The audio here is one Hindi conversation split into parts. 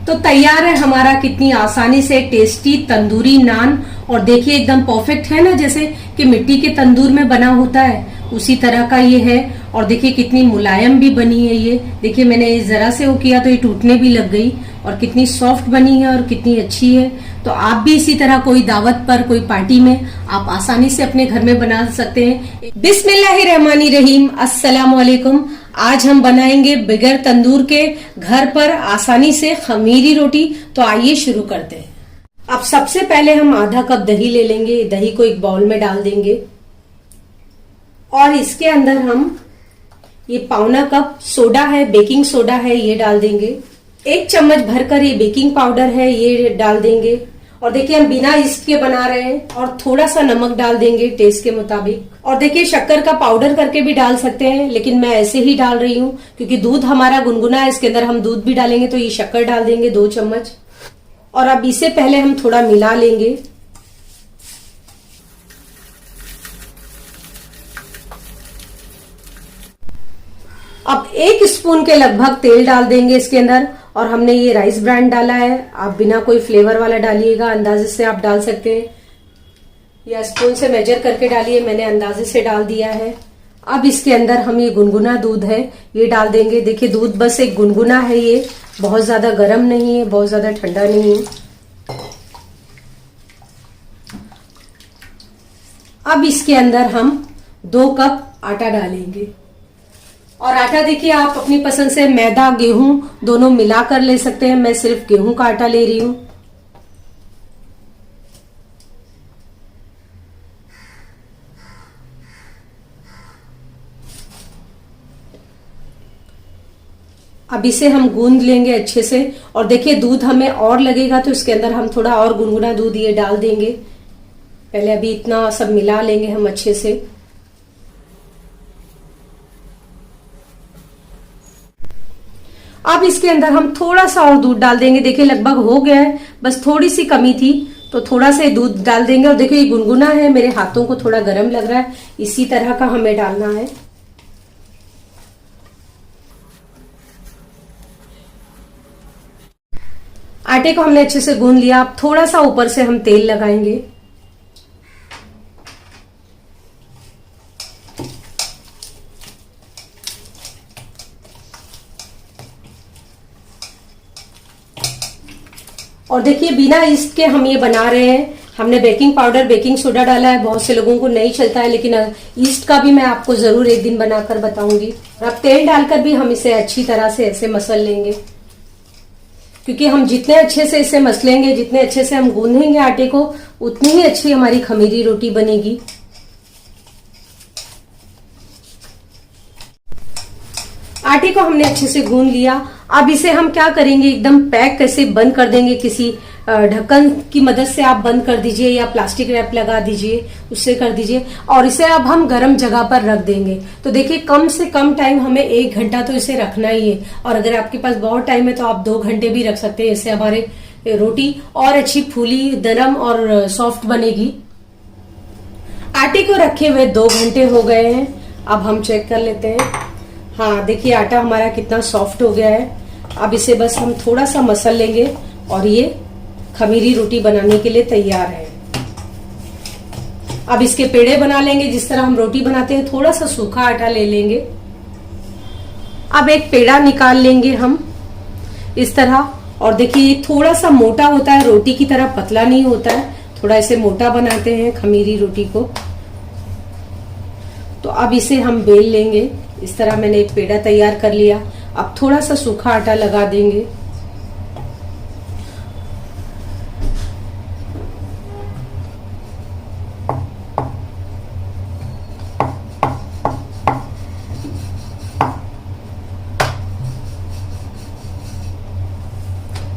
तो तैयार है हमारा कितनी आसानी से टेस्टी तंदूरी नान। और देखिए एकदम परफेक्ट है ना, जैसे कि मिट्टी के तंदूर में बना होता है उसी तरह का ये है। और देखिए कितनी मुलायम भी बनी है ये। देखिए मैंने जरा से वो किया तो ये टूटने भी लग गई। और कितनी सॉफ्ट बनी है और कितनी अच्छी है। तो आप भी इसी तरह कोई दावत पर, कोई पार्टी में आप आसानी से अपने घर में बना सकते हैं। बिस्मिल्लाहिर्रहमानिर्रहीम, अस्सलाम वालेकुम। आज हम बनाएंगे बिगर तंदूर के घर पर आसानी से खमीरी रोटी। तो आइए शुरू करते हैं। अब सबसे पहले हम आधा कप दही ले लेंगे। दही को एक बाउल में डाल देंगे और इसके अंदर हम ये पौना कप सोडा है, बेकिंग सोडा है, ये डाल देंगे। 1 चम्मच भरकर ये बेकिंग पाउडर है, ये डाल देंगे। और देखिए हम बिना ईस्ट के बना रहे हैं। और थोड़ा सा नमक डाल देंगे टेस्ट के मुताबिक। और देखिए शक्कर का पाउडर करके भी डाल सकते हैं, लेकिन मैं ऐसे ही डाल रही हूँ क्योंकि दूध हमारा गुनगुना है, इसके अंदर हम दूध भी डालेंगे तो ये शक्कर डाल देंगे 2 चम्मच। और अब इसे पहले हम थोड़ा मिला लेंगे। अब 1 स्पून के लगभग तेल डाल देंगे इसके अंदर। और हमने ये राइस ब्रांड डाला है, आप बिना कोई फ्लेवर वाला डालिएगा, अंदाजे से आप डाल सकते हैं या स्पून से मेजर करके डालिए, मैंने अंदाजे से डाल दिया है। अब इसके अंदर हम ये गुनगुना दूध है ये डाल देंगे। देखिए दूध बस एक गुनगुना है, ये बहुत ज्यादा गर्म नहीं है, बहुत ज्यादा ठंडा नहीं है। अब इसके अंदर हम 2 कप आटा डालेंगे। और आटा देखिए आप अपनी पसंद से मैदा गेहूं दोनों मिला कर ले सकते हैं, मैं सिर्फ गेहूं का आटा ले रही हूं। अब इसे हम गूंद लेंगे अच्छे से। और देखिए दूध हमें और लगेगा तो इसके अंदर हम थोड़ा और गुनगुना दूध ये डाल देंगे। पहले अभी इतना सब मिला लेंगे हम अच्छे से। अब इसके अंदर हम थोड़ा सा और दूध डाल देंगे। देखिए लगभग हो गया है, बस थोड़ी सी कमी थी तो थोड़ा सा दूध डाल देंगे। और देखिए ये गुनगुना है, मेरे हाथों को थोड़ा गर्म लग रहा है, इसी तरह का हमें डालना है। आटे को हमने अच्छे से गूंद लिया। अब थोड़ा सा ऊपर से हम तेल लगाएंगे। और देखिए बिना ईस्ट के हम ये बना रहे हैं। हमने बेकिंग पाउडर, बेकिंग सोडा डाला है, बहुत से लोगों को नहीं चलता है, लेकिन ईस्ट का भी मैं आपको जरूर एक दिन बनाकर बताऊंगी। अब तेल डालकर भी हम इसे अच्छी तरह से ऐसे मसल लेंगे, क्योंकि हम जितने अच्छे से इसे मसलेंगे, जितने अच्छे से हम गूंदेंगे आटे को, उतनी ही अच्छी हमारी खमीरी रोटी बनेगी। आटे को हमने अच्छे से गूंद लिया। अब इसे हम क्या करेंगे, एकदम पैक कैसे बंद कर देंगे। किसी ढक्कन की मदद से आप बंद कर दीजिए या प्लास्टिक रैप लगा दीजिए, उससे कर दीजिए। और इसे अब हम गर्म जगह पर रख देंगे। तो देखिए कम से कम टाइम हमें 1 घंटा तो इसे रखना ही है। और अगर आपके पास बहुत टाइम है तो आप 2 घंटे भी रख सकते हैं। इससे हमारे रोटी और अच्छी फूली, नरम और सॉफ्ट बनेगी। आटे को रखे हुए 2 घंटे हो गए हैं। अब हम चेक कर लेते हैं। हाँ देखिए आटा हमारा कितना सॉफ्ट हो गया है। अब इसे बस हम थोड़ा सा मसल लेंगे और ये खमीरी रोटी बनाने के लिए तैयार है। अब इसके पेड़े बना लेंगे जिस तरह हम रोटी बनाते हैं। थोड़ा सा सूखा आटा ले लेंगे। अब एक पेड़ा निकाल लेंगे हम इस तरह। और देखिए ये थोड़ा सा मोटा होता है, रोटी की तरह पतला नहीं होता है। थोड़ा इसे मोटा बनाते हैं खमीरी रोटी को। तो अब इसे हम बेल लेंगे। इस तरह मैंने एक पेड़ा तैयार कर लिया। अब थोड़ा सा सूखा आटा लगा देंगे।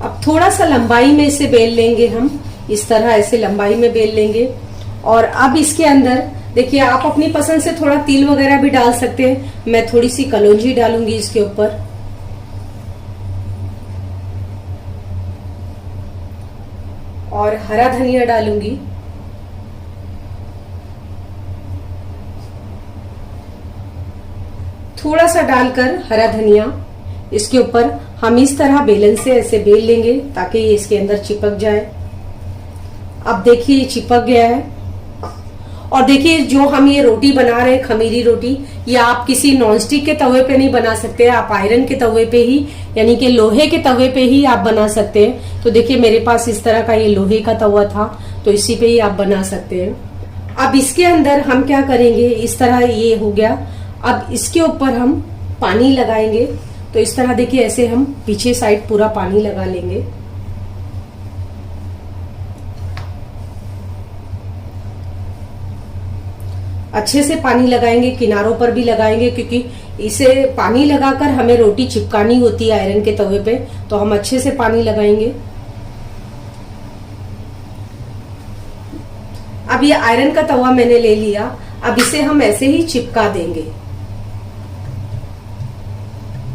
अब थोड़ा सा लंबाई में इसे बेल लेंगे हम, इस तरह ऐसे लंबाई में बेल लेंगे। और अब इसके अंदर देखिए आप अपनी पसंद से थोड़ा तिल वगैरह भी डाल सकते हैं। मैं थोड़ी सी कलौंजी डालूंगी इसके ऊपर। और हरा धनिया डालूंगी। थोड़ा सा डालकर हरा धनिया इसके ऊपर हम इस तरह बेलन से ऐसे बेल लेंगे ताकि ये इसके अंदर चिपक जाए। अब देखिए ये चिपक गया है। और देखिए जो हम ये रोटी बना रहे हैं खमीरी रोटी, ये आप किसी नॉनस्टिक के तवे पे नहीं बना सकते, आप आयरन के तवे पे ही यानी कि लोहे के तवे पे ही आप बना सकते हैं। तो देखिए मेरे पास इस तरह का ये लोहे का तवा था, तो इसी पे ही आप बना सकते हैं। अब इसके अंदर हम क्या करेंगे, इस तरह ये हो गया। अब इसके ऊपर हम पानी लगाएंगे। तो इस तरह देखिए ऐसे हम पीछे साइड पूरा पानी लगा लेंगे। अच्छे से पानी लगाएंगे, किनारों पर भी लगाएंगे, क्योंकि इसे पानी लगाकर हमें रोटी चिपकानी होती है आयरन के तवे पे, तो हम अच्छे से पानी लगाएंगे। अब ये आयरन का तवा मैंने ले लिया, अब इसे हम ऐसे ही चिपका देंगे,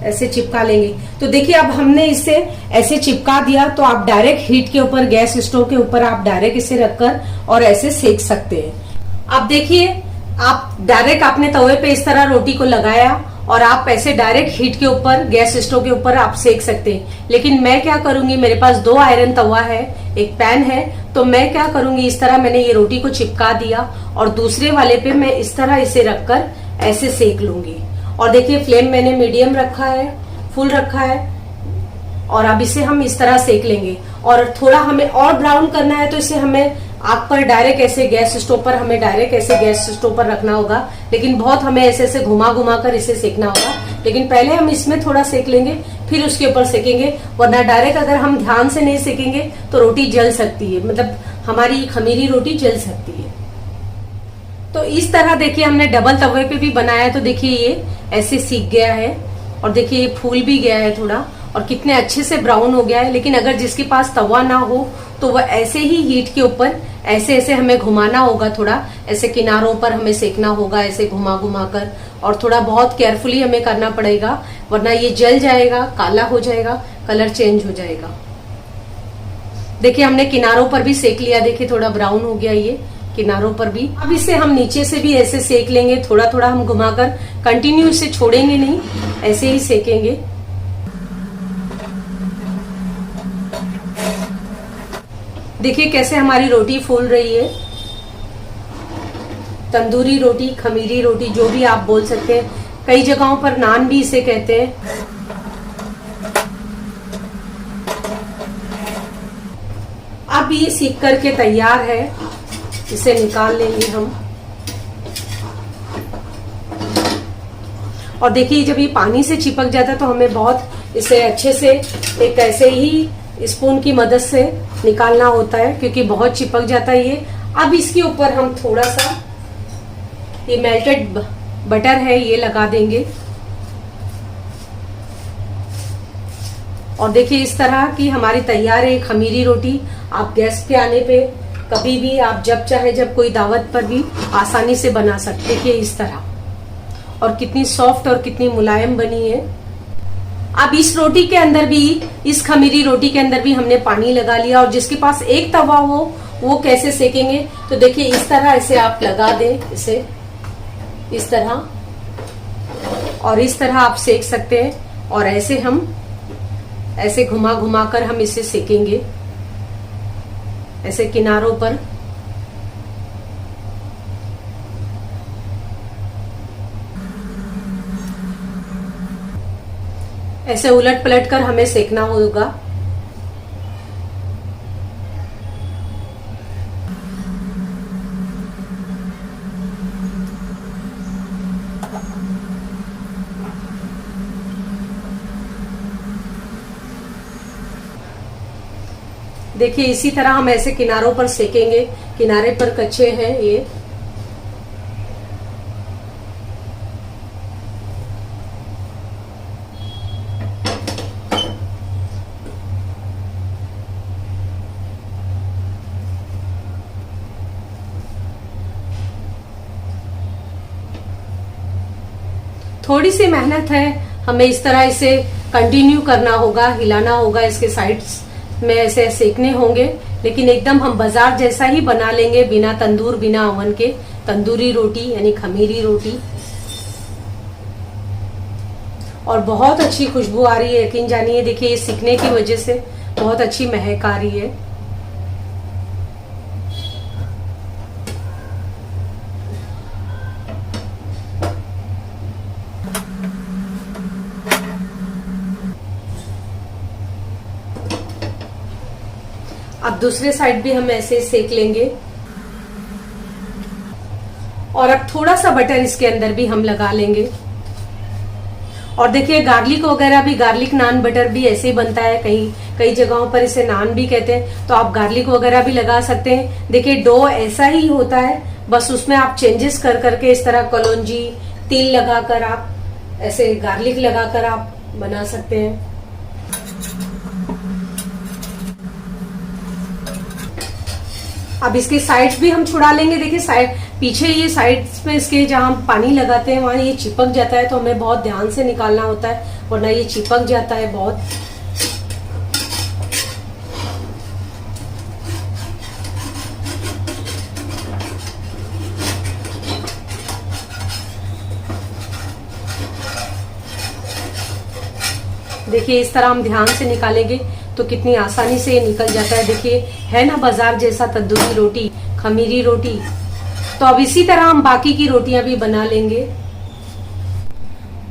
ऐसे चिपका लेंगे। तो देखिए अब हमने इसे ऐसे चिपका दिया, तो आप डायरेक्ट हीट के ऊपर, गैस स्टोव के ऊपर आप डायरेक्ट इसे रखकर और ऐसे सेक सकते हैं। अब देखिए आप डायरेक्ट आपने तवे पे इस तरह रोटी को लगाया और आप ऐसे डायरेक्ट हीट के ऊपर, गैस स्टोव के ऊपर आप सेक सकते हैं। लेकिन मैं क्या करूंगी, मेरे पास 2 आयरन तवा है, एक पैन है, तो मैं क्या करूंगी, इस तरह मैंने ये रोटी को चिपका दिया और दूसरे वाले पे मैं इस तरह इसे रखकर ऐसे सेक लूंगी। और देखिए फ्लेम मैंने मीडियम रखा है, फुल रखा है, और अब इसे हम इस तरह सेक लेंगे। और थोड़ा हमें और ब्राउन करना है तो इसे हमें आग पर डायरेक्ट ऐसे गैस स्टोव पर, हमें डायरेक्ट ऐसे गैस स्टोव पर रखना होगा, लेकिन बहुत हमें ऐसे ऐसे घुमा घुमा कर इसे सेकना होगा। लेकिन पहले हम इसमें थोड़ा सेक लेंगे, फिर उसके ऊपर सेकेंगे, वरना डायरेक्ट अगर हम ध्यान से नहीं सेकेंगे तो रोटी जल सकती है, मतलब हमारी खमीरी रोटी जल सकती है। तो इस तरह देखिए हमने डबल तवे पे भी बनाया, तो देखिए ये ऐसे सीख गया है और देखिए ये फूल भी गया है थोड़ा, और कितने अच्छे से ब्राउन हो गया है। लेकिन अगर जिसके पास तवा ना हो तो वह ऐसे ही हीट के ऊपर ऐसे ऐसे हमें घुमाना होगा, थोड़ा ऐसे किनारों पर हमें सेकना होगा, ऐसे घुमा घुमा कर, और थोड़ा बहुत केयरफुली हमें करना पड़ेगा, वरना ये जल जाएगा, काला हो जाएगा, कलर चेंज हो जाएगा। देखिए हमने किनारों पर भी सेक लिया, देखिए थोड़ा ब्राउन हो गया ये किनारों पर भी। अब इसे हम नीचे से भी ऐसे सेक लेंगे, थोड़ा थोड़ा हम घुमाकर, कंटिन्यू इसे छोड़ेंगे नहीं, ऐसे ही सेकेंगे। देखिए कैसे हमारी रोटी फूल रही है। तंदूरी रोटी, खमीरी रोटी, जो भी आप बोल सकते हैं, कई जगहों पर नान भी इसे कहते हैं। अब ये सीख करके तैयार है, इसे निकाल लेंगे हम। और देखिए जब ये पानी से चिपक जाता है तो हमें बहुत इसे अच्छे से एक ऐसे ही स्पून की मदद से निकालना होता है, क्योंकि बहुत चिपक जाता है ये। अब इसके ऊपर हम थोड़ा सा ये मेल्टेड बटर है ये लगा देंगे, और देखिए इस तरह की हमारी तैयार है खमीरी रोटी। आप गैस पे आने पे कभी भी आप जब चाहे, जब कोई दावत पर भी आसानी से बना सकते हैं इस तरह। और कितनी सॉफ्ट और कितनी मुलायम बनी है। अब इस रोटी के अंदर भी, इस खमीरी रोटी के अंदर भी हमने पानी लगा लिया, और जिसके पास एक तवा हो वो कैसे सेकेंगे, तो देखिए इस तरह इसे आप लगा दें, इसे इस तरह, और इस तरह आप सेक सकते हैं। और ऐसे हम ऐसे घुमा घुमा कर हम इसे सेकेंगे, ऐसे किनारों पर। ऐसे उलट पलट कर हमें सेकना होगा। देखिए इसी तरह हम ऐसे किनारों पर सेकेंगे, किनारे पर कच्चे हैं ये। थोड़ी सी मेहनत है, हमें इस तरह इसे कंटिन्यू करना होगा, हिलाना होगा, इसके साइड्स में ऐसे सेकने होंगे, लेकिन एकदम हम बाजार जैसा ही बना लेंगे, बिना तंदूर, बिना ओवन के, तंदूरी रोटी यानी खमीरी रोटी। और बहुत अच्छी खुशबू आ रही है, यकीन जानिए। देखिए ये सिकने की वजह से बहुत अच्छी महक आ रही है। अब दूसरे साइड भी हम ऐसे सेक लेंगे और अब थोड़ा सा बटर इसके अंदर भी हम लगा लेंगे। और देखिए गार्लिक वगैरह भी, गार्लिक नान बटर भी ऐसे ही बनता है, कई जगहों पर इसे नान भी कहते हैं, तो आप गार्लिक वगैरह भी लगा सकते हैं। देखिए डो ऐसा ही होता है, बस उसमें आप चेंजेस कर करके इस तरह कलौंजी तिल लगाकर आप ऐसे गार्लिक लगाकर आप बना सकते हैं। अब इसके साइड्स भी हम छुड़ा लेंगे। देखिए साइड पीछे ये साइड्स पे इसके जहां हम पानी लगाते हैं वहां ये चिपक जाता है, तो हमें बहुत ध्यान से निकालना होता है, वरना ये चिपक जाता है बहुत। देखिए इस तरह हम ध्यान से निकालेंगे तो कितनी आसानी से ये निकल जाता है। देखिए है ना बाजार जैसा तंदूरी रोटी, खमीरी रोटी। तो अब इसी तरह हम बाकी की रोटियां भी बना लेंगे।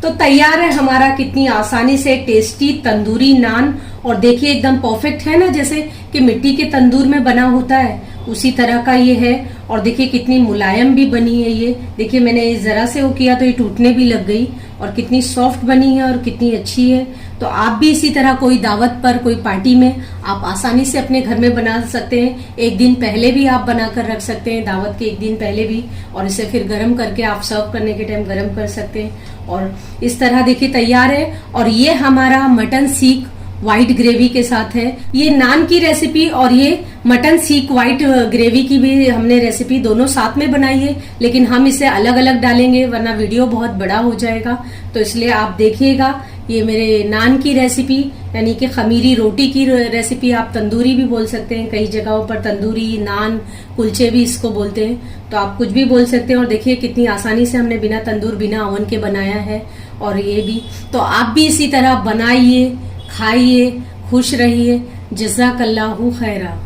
तो तैयार है हमारा कितनी आसानी से टेस्टी तंदूरी नान। और देखिए एकदम परफेक्ट है ना, जैसे कि मिट्टी के तंदूर में बना होता है उसी तरह का ये है। और देखिए कितनी मुलायम भी बनी है ये। देखिए मैंने जरा से वो किया तो ये टूटने भी लग गई, और कितनी सॉफ्ट बनी है और कितनी अच्छी है। तो आप भी इसी तरह कोई दावत पर, कोई पार्टी में आप आसानी से अपने घर में बना सकते हैं। एक दिन पहले भी आप बनाकर रख सकते हैं, दावत के एक दिन पहले भी, और इसे फिर गर्म करके आप सर्व करने के टाइम गर्म कर सकते हैं। और इस तरह देखिए तैयार है। और ये हमारा मटन सीख व्हाइट ग्रेवी के साथ है। ये नान की रेसिपी और ये मटन सीख व्हाइट ग्रेवी की भी हमने रेसिपी दोनों साथ में बनाई है, लेकिन हम इसे अलग अलग डालेंगे वरना वीडियो बहुत बड़ा हो जाएगा। तो इसलिए आप देखिएगा ये मेरे नान की रेसिपी, यानी कि खमीरी रोटी की रेसिपी। आप तंदूरी भी बोल सकते हैं, कई जगहों पर तंदूरी नान कुलचे भी इसको बोलते हैं, तो आप कुछ भी बोल सकते हैं। और देखिए कितनी आसानी से हमने बिना तंदूर बिना ओवन के बनाया है। और ये भी, तो आप भी इसी तरह बनाइए, खाइए, खुश रहिए। जज़ाकल्लाहु खैरा।